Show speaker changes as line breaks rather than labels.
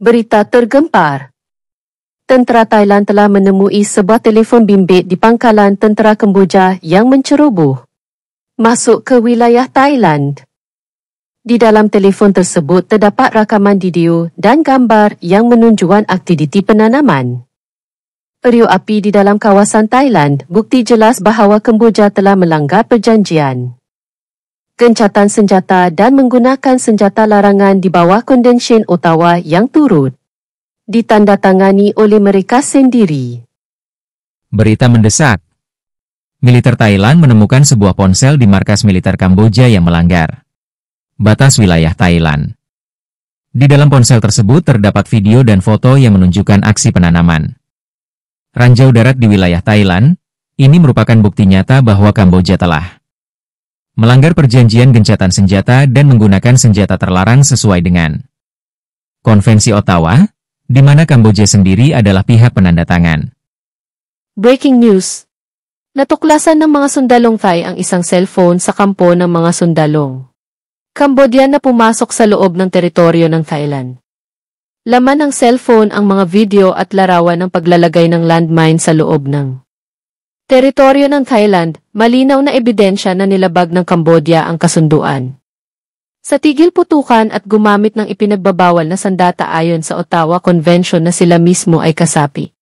Berita tergempar. Tentera Thailand telah menemui sebuah telefon bimbit di pangkalan tentera Kemboja yang menceroboh masuk ke wilayah Thailand. Di dalam telefon tersebut terdapat rakaman video dan gambar yang menunjukkan aktiviti penanaman periuk api di dalam kawasan Thailand, bukti jelas bahawa Kemboja telah melanggar perjanjian gencatan senjata dan menggunakan senjata larangan di bawah Konvensyen Ottawa yang turut ditandatangani oleh mereka sendiri.
Berita mendesak. Militer Thailand menemukan sebuah ponsel di markas militer Kamboja yang melanggar batas wilayah Thailand. Di dalam ponsel tersebut terdapat video dan foto yang menunjukkan aksi penanaman ranjau darat di wilayah Thailand. Ini merupakan bukti nyata bahwa Kamboja telah melanggar perjanjian gencatan senjata dan menggunakan senjata terlarang sesuai dengan Konvensi Ottawa, di mana Kamboja sendiri adalah pihak penandatangan.
Breaking news. Natuklasan ng mga sundalong Thai ang isang cellphone sa kampo ng mga sundalong Cambodia na pumasok sa loob ng teritoryo ng Thailand. Laman ng cellphone ang mga video at larawan ng paglalagay ng landmine sa loob ng teritoryo ng Thailand, malinaw na ebidensya na nilabag ng Cambodia ang kasunduan sa tigil putukan at gumamit ng ipinagbabawal na sandata ayon sa Ottawa Convention na sila mismo ay kasapi.